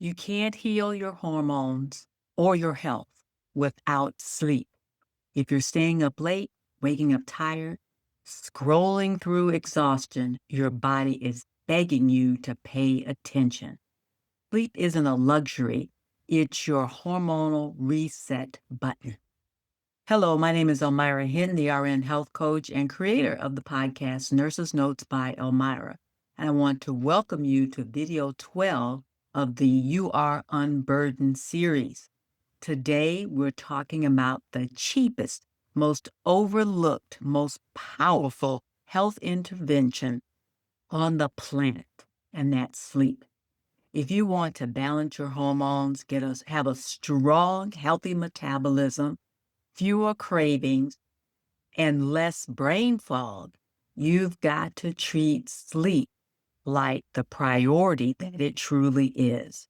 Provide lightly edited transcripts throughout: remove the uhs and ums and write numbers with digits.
You can't heal your hormones or your health without sleep. If you're staying up late, waking up tired, scrolling through exhaustion, your body is begging you to pay attention. Sleep isn't a luxury, it's your hormonal reset button. Hello, my name is Almira Hinton, the RN health coach and creator of the podcast Nurse's Notes by Almira. And I want to welcome you to video 12 of the You Are Unburdened series. Today, we're talking about the cheapest, most overlooked, most powerful health intervention on the planet, and that's sleep. If you want to balance your hormones, have a strong, healthy metabolism, fewer cravings, and less brain fog, you've got to treat sleep like the priority that it truly is.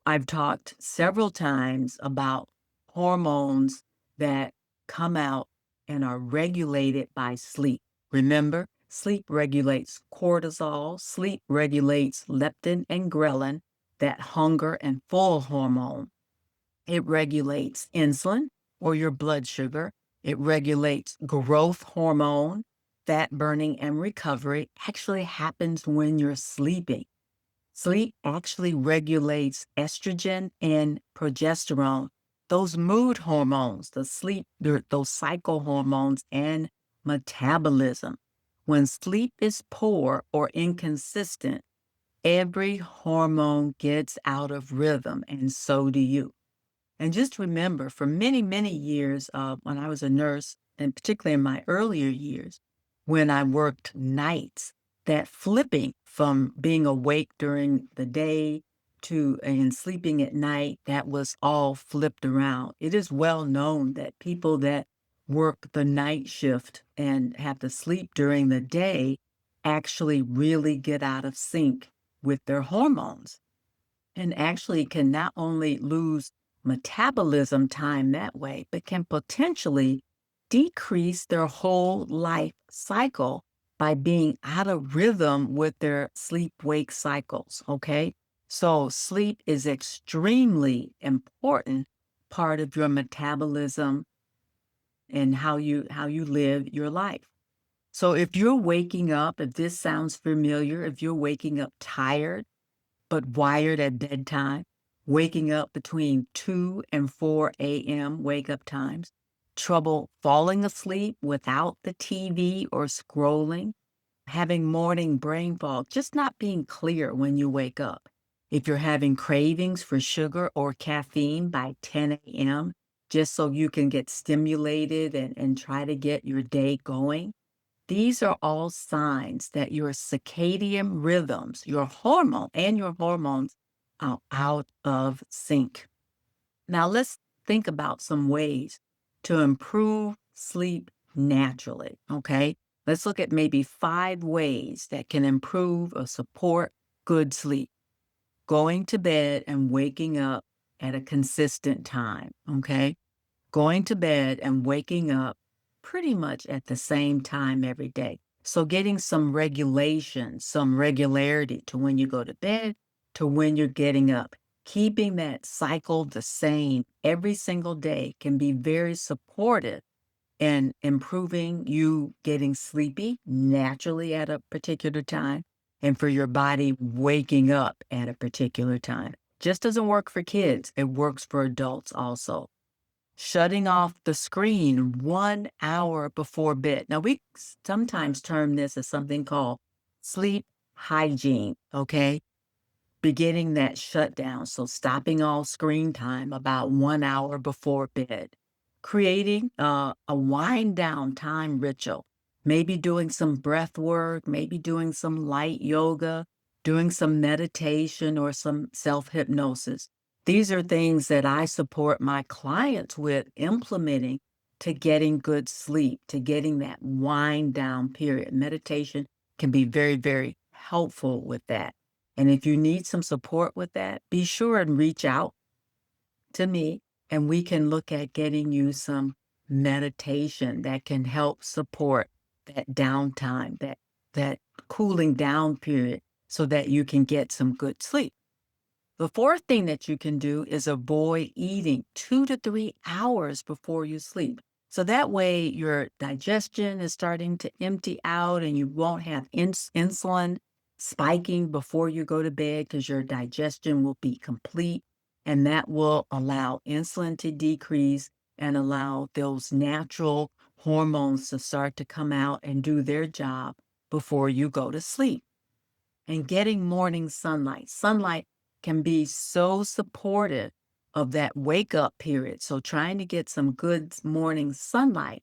I've talked several times about hormones that come out and are regulated by sleep. Remember, sleep regulates cortisol, sleep regulates leptin and ghrelin, that hunger and full hormone. It regulates insulin or your blood sugar. It regulates growth hormone. Fat burning and recovery actually happens when you're sleeping. Sleep actually regulates estrogen and progesterone, those mood hormones, those cycle hormones, and metabolism. When sleep is poor or inconsistent, every hormone gets out of rhythm, and so do you. And just remember, for many, many years, when I was a nurse, and particularly in my earlier years, when I worked nights, that flipping from being awake during the day to and sleeping at night, that was all flipped around. It is well known that people that work the night shift and have to sleep during the day actually really get out of sync with their hormones and actually can not only lose metabolism time that way, but can potentially decrease their whole life cycle by being out of rhythm with their sleep wake cycles. Okay. So sleep is extremely important part of your metabolism and how you live your life. So if you're waking up, if this sounds familiar, if you're waking up tired, but wired at bedtime, waking up between 2 and 4 a.m. wake up times, trouble falling asleep without the TV or scrolling, having morning brain fog, just not being clear when you wake up. If you're having cravings for sugar or caffeine by 10 a.m., just so you can get stimulated and try to get your day going, these are all signs that your circadian rhythms, your hormones are out of sync. Now let's think about some ways to improve sleep naturally, okay? Let's look at maybe 5 ways that can improve or support good sleep. Going to bed and waking up at a consistent time, okay? Going to bed and waking up pretty much at the same time every day. So getting some regulation, some regularity to when you go to bed, to when you're getting up. Keeping that cycle the same every single day can be very supportive in improving you getting sleepy naturally at a particular time and for your body waking up at a particular time. Just doesn't work for kids, it works for adults also. Shutting off the screen 1 hour before bed. Now, we sometimes term this as something called sleep hygiene, okay? Beginning that shutdown. So, stopping all screen time about 1 hour before bed. Creating a wind down time ritual. Maybe doing some breath work, maybe doing some light yoga, doing some meditation or some self hypnosis. These are things that I support my clients with implementing to getting good sleep, to getting that wind down period. Meditation can be very, very helpful with that. And if you need some support with that, be sure and reach out to me and we can look at getting you some meditation that can help support that downtime, that cooling down period so that you can get some good sleep. The fourth thing that you can do is avoid eating 2 to 3 hours before you sleep. So that way your digestion is starting to empty out and you won't have insulin spiking before you go to bed because your digestion will be complete. And that will allow insulin to decrease and allow those natural hormones to start to come out and do their job before you go to sleep. And getting morning sunlight. Sunlight can be so supportive of that wake up period. So trying to get some good morning sunlight,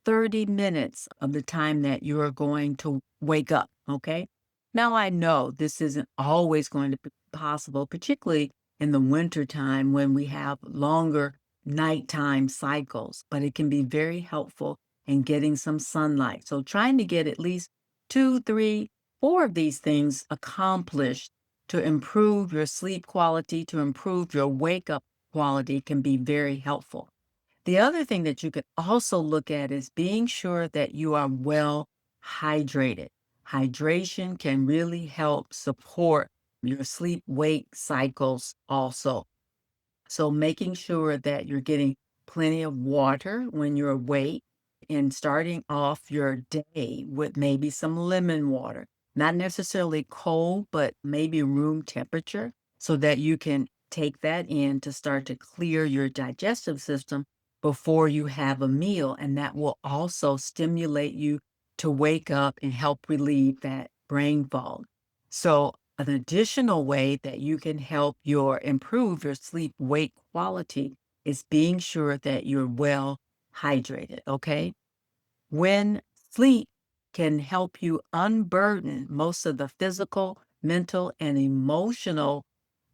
30 minutes of the time that you are going to wake up. Okay. Now I know this isn't always going to be possible, particularly in the winter time when we have longer nighttime cycles, but it can be very helpful in getting some sunlight. So trying to get at least 2, 3, 4 of these things accomplished to improve your sleep quality, to improve your wake up quality can be very helpful. The other thing that you could also look at is being sure that you are well hydrated. Hydration can really help support your sleep wake cycles also. So making sure that you're getting plenty of water when you're awake and starting off your day with maybe some lemon water, not necessarily cold, but maybe room temperature so that you can take that in to start to clear your digestive system before you have a meal. And that will also stimulate you to wake up and help relieve that brain fog. So an additional way that you can help your improve your sleep wake quality is being sure that you're well hydrated, okay? When sleep can help you unburden most of the physical, mental, and emotional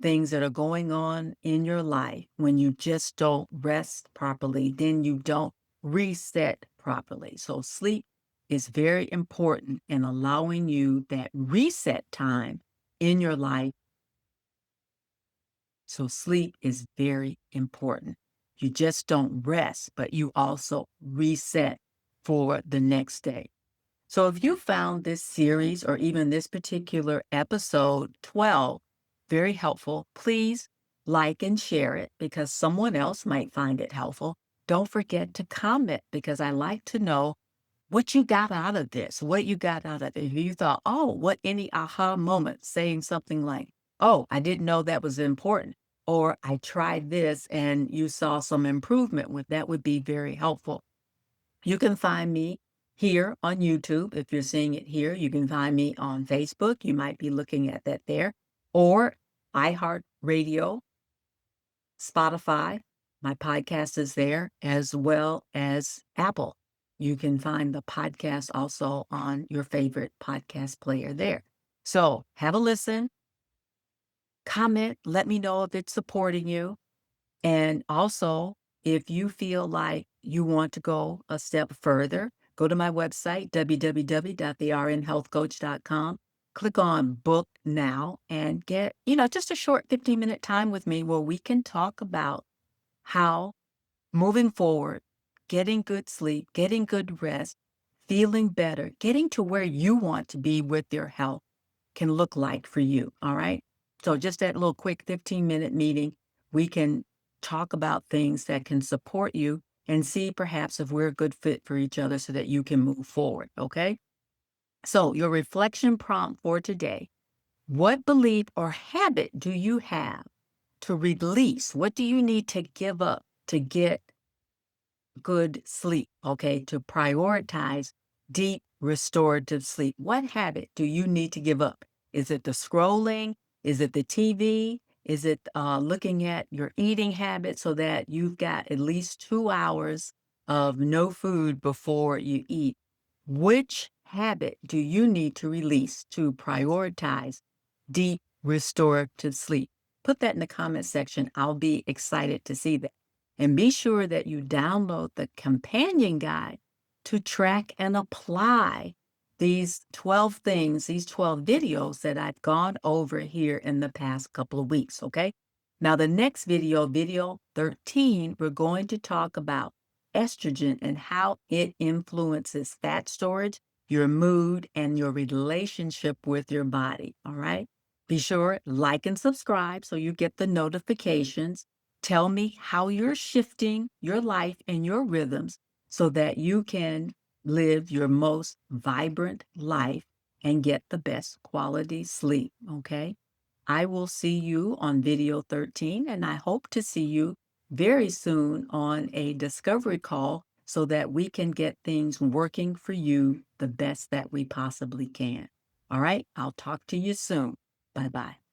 things that are going on in your life when you just don't rest properly, then you don't reset properly. So sleep is very important in allowing you that reset time in your life. So sleep is very important. You just don't rest, but you also reset for the next day. So if you found this series or even this particular episode 12 very helpful, please like and share it because someone else might find it helpful. Don't forget to comment because I like to know what you got out of this, what you got out of it. If you thought, oh, what any aha moment saying something like, oh, I didn't know that was important, or I tried this and you saw some improvement with that would be very helpful. You can find me here on YouTube. If you're seeing it here, you can find me on Facebook. You might be looking at that there, or iHeartRadio, Spotify. My podcast is there, as well as Apple. You can find the podcast also on your favorite podcast player there. So have a listen, comment, let me know if it's supporting you. And also, if you feel like you want to go a step further, go to my website, www.thernhealthcoach.com. Click on book now and get, just a short 15-minute time with me where we can talk about how moving forward, getting good sleep, getting good rest, feeling better, getting to where you want to be with your health can look like for you. All right. So just that little quick 15-minute meeting, we can talk about things that can support you and see perhaps if we're a good fit for each other so that you can move forward. Okay. So your reflection prompt for today, what belief or habit do you have to release? What do you need to give up to get good sleep, okay, to prioritize deep restorative sleep? What habit do you need to give up? Is it the scrolling? Is it the TV? Is it looking at your eating habit so that you've got at least 2 hours of no food before you eat? Which habit do you need to release to prioritize deep restorative sleep? Put that in the comment section. I'll be excited to see that. And be sure that you download the companion guide to track and apply these 12 things, these 12 videos that I've gone over here in the past couple of weeks, okay? Now, the next video, video 13, we're going to talk about estrogen and how it influences fat storage, your mood, and your relationship with your body, all right? Be sure like and subscribe so you get the notifications. Tell me how you're shifting your life and your rhythms so that you can live your most vibrant life and get the best quality sleep, okay? I will see you on video 13, and I hope to see you very soon on a discovery call so that we can get things working for you the best that we possibly can. All right, I'll talk to you soon. Bye bye.